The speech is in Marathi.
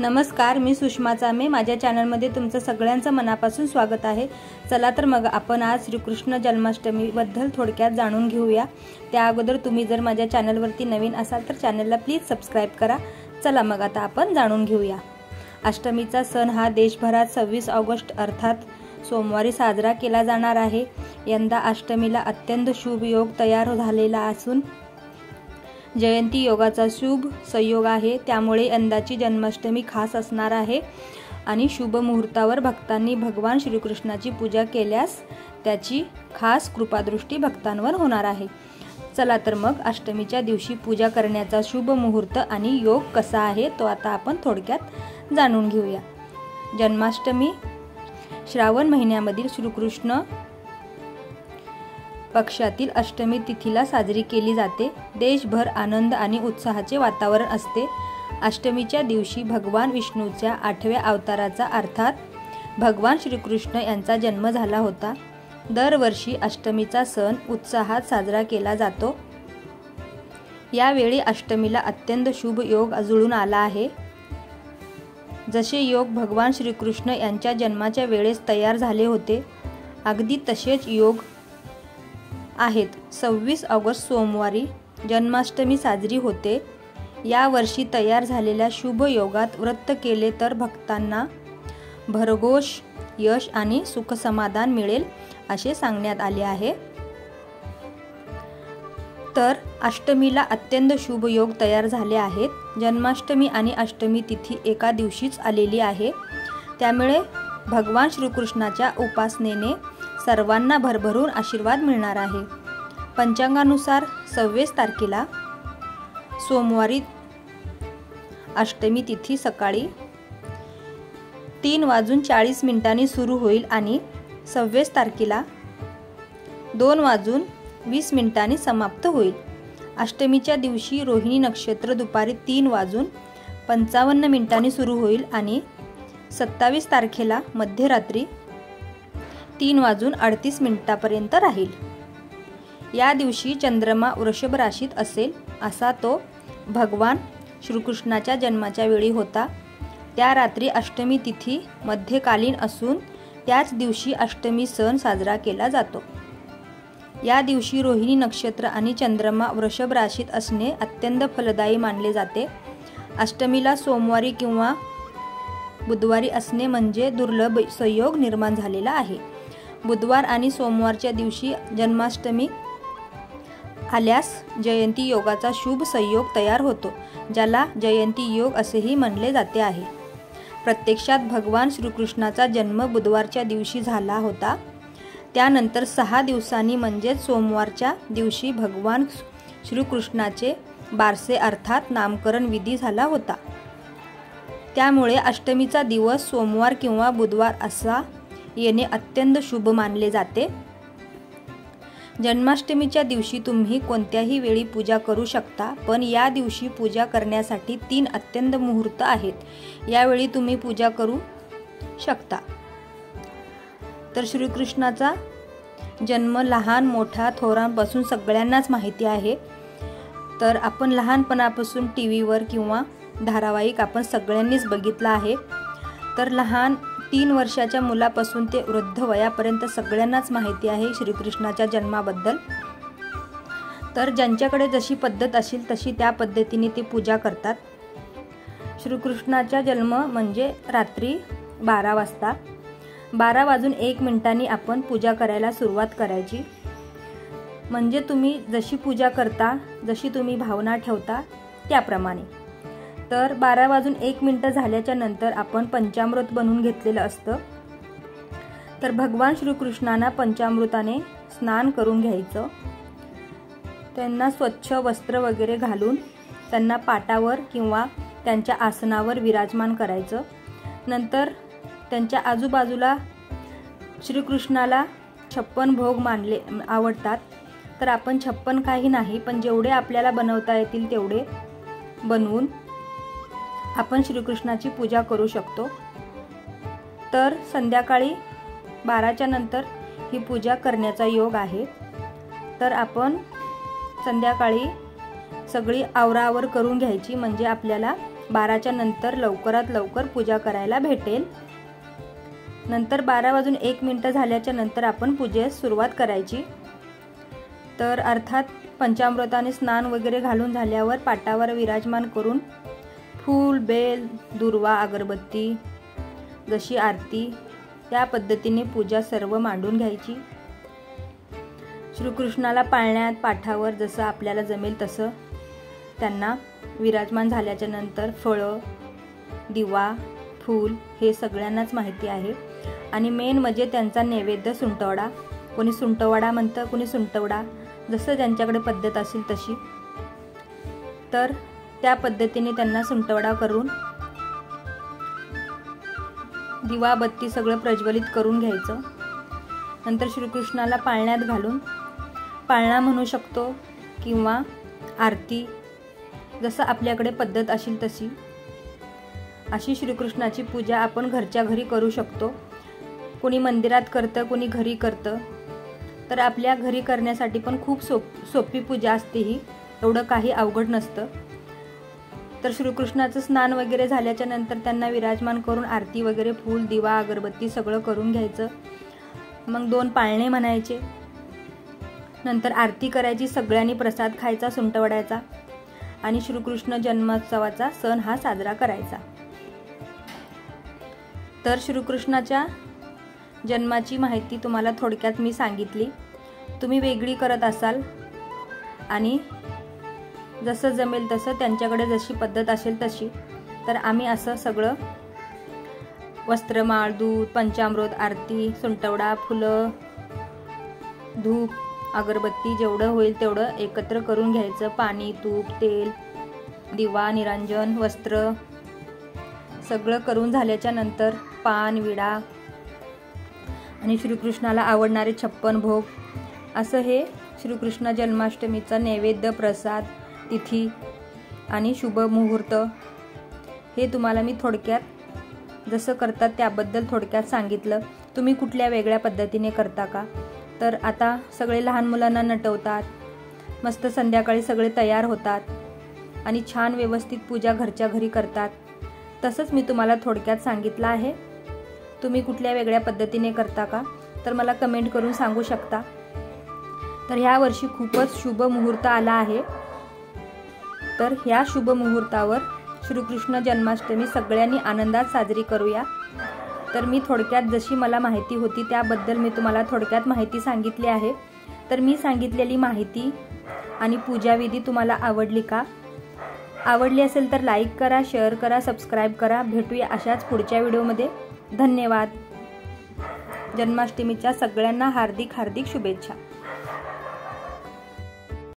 नमस्कार, मी सुषमा चामे. माझ्या चॅनलमध्ये तुमचं सगळ्यांचं मनापासून स्वागत आहे. चला तर मग आपण आज श्रीकृष्ण जन्माष्टमीबद्दल थोडक्यात जाणून घेऊया. त्या अगोदर तुम्ही जर माझ्या चॅनलवरती नवीन असाल तर चॅनलला प्लीज सबस्क्राईब करा. चला मग आता आपण जाणून घेऊया. अष्टमीचा सण हा देशभरात 26 ऑगस्ट अर्थात सोमवारी साजरा केला जाणार आहे. यंदा अष्टमीला अत्यंत शुभ योग तयार झालेला असून जयंती योगाचा शुभ संयोग आहे. त्यामुळे यंदाची जन्माष्टमी खास असणार आहे आणि शुभ मुहूर्तावर भक्तांनी भगवान श्रीकृष्णाची पूजा केल्यास त्याची खास कृपादृष्टी भक्तांवर होणार आहे. चला तर मग अष्टमीच्या दिवशी पूजा करण्याचा शुभ मुहूर्त आणि योग कसा आहे तो आता आपण थोडक्यात जाणून घेऊया. जन्माष्टमी श्रावण महिन्यामधील श्रीकृष्ण पक्षातील अष्टमी तिथीला साजरी केली जाते. देशभर आनंद आणि उत्साहाचे वातावरण असते. अष्टमीच्या दिवशी भगवान विष्णूच्या 8व्या अवताराचा अर्थात भगवान श्रीकृष्ण यांचा जन्म झाला होता. दरवर्षी अष्टमीचा सण उत्साहात साजरा केला जातो. यावेळी अष्टमीला अत्यंत शुभ योग जुळून आला आहे. जसे योग भगवान श्रीकृष्ण यांच्या जन्माच्या वेळेस तयार झाले होते अगदी तसेच योग आहेत. 26 ऑगस्ट सोमवारी जन्माष्टमी साजरी होते. या वर्षी तयार झालेल्या शुभ योगात व्रत केले तर भक्तांना भरघोष यश आणि सुख समाधान मिळेल असे सांगण्यात आले आहे. तर अष्टमीला अत्यंत शुभ योग तयार झाले आहेत. जन्माष्टमी आणि अष्टमी तिथी एका दिवशीच आलेली आहे. त्यामुळे भगवान श्रीकृष्णाच्या उपासनेने सर्वांना भरभरून आशीर्वाद मिळणार आहे. पंचांगानुसार 26 तारखेला सोमवारी अष्टमी तिथी सकाळी 3:40 सुरू होईल आणि 26 तारखेला 2:20 समाप्त होईल. अष्टमीच्या दिवशी रोहिणी नक्षत्र दुपारी 3:55 सुरू होईल आणि 27 तारखेला मध्यरात्री 3:38 पर्यंत राहील. या दिवशी चंद्रमा वृषभ राशीत असेल असा तो भगवान श्रीकृष्णाच्या जन्माच्या वेळी होता. त्या रात्री अष्टमी तिथी मध्यकालीन असून त्याच दिवशी अष्टमी सण साजरा केला जातो. या दिवशी रोहिणी नक्षत्र आणि चंद्रमा वृषभ राशीत असणे अत्यंत फलदायी मानले जाते. अष्टमीला सोमवारी किंवा बुधवारी असणे म्हणजे दुर्लभ संयोग निर्माण झालेला आहे. बुधवार आणि सोमवारच्या दिवशी जन्माष्टमी आल्यास जयंती योगाचा शुभ संयोग तयार होतो, ज्याला जयंती योग असेही म्हणले जाते आहे. प्रत्यक्षात भगवान श्रीकृष्णाचा जन्म बुधवारच्या दिवशी झाला होता. त्यानंतर 6 दिवसांनी म्हणजेच सोमवारच्या दिवशी भगवान श्रीकृष्णाचे बारसे अर्थात नामकरण विधी झाला होता. त्यामुळे अष्टमीचा दिवस सोमवार किंवा बुधवार असा येणे अत्यंत शुभ मानले जाते. जन्माष्टमीच्या दिवशी तुम्ही कोणत्याही वेळी पूजा करू शकता, पण या दिवशी पूजा करण्यासाठी 3 अत्यंत मुहूर्त आहेत. यावेळी तुम्ही पूजा करू शकता. तर श्रीकृष्णाचा जन्म लहान मोठा थोरांपासून सगळ्यांनाच माहिती आहे. तर आपण लहानपणापासून टीव्हीवर किंवा धारावाहिक आपण सगळ्यांनीच बघितला आहे. तर लहान 3 वर्षाच्या मुलापासून ते वृद्ध वयापर्यंत सगळ्यांनाच माहिती आहे श्रीकृष्णाच्या जन्माबद्दल. तर ज्यांच्याकडे जशी पद्धत असेल तशी त्या पद्धतीने ते पूजा करतात. श्रीकृष्णाचा जन्म म्हणजे रात्री 12 वाजता 12:01 आपण पूजा करायला सुरुवात करायची. म्हणजे तुम्ही जशी पूजा करता, जशी तुम्ही भावना ठेवता त्याप्रमाणे. तर 12:01 झाल्याच्या नंतर आपण पंचामृत बनवून घेतलेलं असतं. तर भगवान श्रीकृष्णांना पंचामृताने स्नान करून घ्यायचं. त्यांना स्वच्छ वस्त्र वगैरे घालून त्यांना पाटावर किंवा त्यांच्या आसनावर विराजमान करायचं. नंतर त्यांच्या आजूबाजूला श्रीकृष्णाला 56 भोग मानले आवडतात. तर आपण 56 काही नाही, पण जेवढे आपल्याला बनवता येतील तेवढे बनवून आपण श्रीकृष्णाची पूजा करू शकतो. तर संध्याकाळी 12च्या नंतर ही पूजा करण्याचा योग आहे. तर आपण संध्याकाळी सगळी आवराआवर करून घ्यायची, म्हणजे आपल्याला 12च्या नंतर लवकरात लवकर पूजा करायला भेटेल. नंतर 12:01 झाल्याच्या नंतर आपण पूजेस सुरुवात करायची. तर अर्थात पंचामृताने स्नान वगैरे घालून झाल्यावर पाटावर विराजमान करून फूल, बेल, दुर्वा, अगरबत्ती, जशी आरती त्या पद्धतीने पूजा सर्व मांडून घ्यायची. श्रीकृष्णाला पाळण्यात पाठावर जसं आपल्याला जमेल तसं त्यांना विराजमान झाल्याच्या नंतर फळं, दिवा, फूल हे सगळ्यांनाच माहिती आहे. आणि मेन म्हणजे त्यांचा नैवेद्य सुंटवडा. कोणी सुंटवडा म्हणतं, कोणी सुंटवडा, जसं ज्यांच्याकडे पद्धत असेल तशी. तर त्या पद्धतीने त्यांना सुंटवडा करून दिवा बत्ती सगळं प्रज्वलित करून घ्यायचं. नंतर श्रीकृष्णाला पाळण्यात घालून पाळणा म्हणू शकतो किंवा आरती, जसं आपल्याकडे पद्धत असेल तशी अशी श्रीकृष्णाची पूजा आपण घरच्या घरी करू शकतो. कोणी मंदिरात करतं, कोणी घरी करतं. तर आपल्या घरी करण्यासाठी पण खूप सोपी पूजा असते ही, एवढं काही अवघड नसतं. तर श्रीकृष्णाचं स्नान वगैरे झाल्याच्या नंतर त्यांना विराजमान करून आरती वगैरे, फूल, दिवा, अगरबत्ती सगळं करून घ्यायचं. मग 2 पाळणे म्हणायचे. नंतर आरती करायची, सगळ्यांनी प्रसाद खायचा सुंटवड्याचा आणि श्रीकृष्ण जन्मोत्सवाचा सण हा साजरा करायचा. तर श्रीकृष्णाच्या जन्माची माहिती तुम्हाला थोडक्यात मी सांगितली. तुम्ही वेगळी करत असाल आणि जसं जमेल तसं त्यांच्याकडे जशी पद्धत असेल तशी, तर आम्ही असं सगळं वस्त्रमाळ, दूध, पंचामृत, आरती, सुंटवडा, फुलं, धूप, अगरबत्ती जेवढं होईल तेवढं एकत्र करून घ्यायचं. पाणी, तूप, तेल, दिवा, निरांजन, वस्त्र सगळं करून झाल्याच्या नंतर पान, विडा आणि श्रीकृष्णाला आवडणारे 56 भोग असं हे श्रीकृष्ण जन्माष्टमीचा नैवेद्य, प्रसाद, तिथी आणि शुभ मुहूर्त हे तुम्हाला मी थोडक्यात जसं करतात त्याबद्दल थोडक्यात सांगितलं. तुम्ही कुठल्या वेगळ्या पद्धतीने करता का? तर आता सगळे लहान मुलांना नटवतात, मस्त संध्याकाळी सगळे तयार होतात आणि छान व्यवस्थित पूजा घरच्या घरी करतात. तसंच मी तुम्हाला थोडक्यात सांगितलं आहे. तुम्ही कुठल्या वेगळ्या पद्धतीने करता का? तर मला कमेंट करून सांगू शकता. तर ह्या वर्षी खूपच शुभ मुहूर्त आला आहे. तर ह्या शुभ मुहूर्तावर श्रीकृष्ण जन्माष्टमी सगळ्यांनी आनंदात साजरी करूया. तर मी थोडक्यात जशी मला माहिती होती त्याबद्दल मी तुम्हाला थोडक्यात माहिती सांगितली आहे. तर मी सांगितलेली माहिती आणि पूजाविधी तुम्हाला आवडली का? आवडली असेल तर लाईक करा, शेअर करा, सबस्क्राईब करा. भेटूया अशाच पुढच्या व्हिडिओमध्ये. धन्यवाद. जन्माष्टमीच्या सगळ्यांना हार्दिक हार्दिक शुभेच्छा.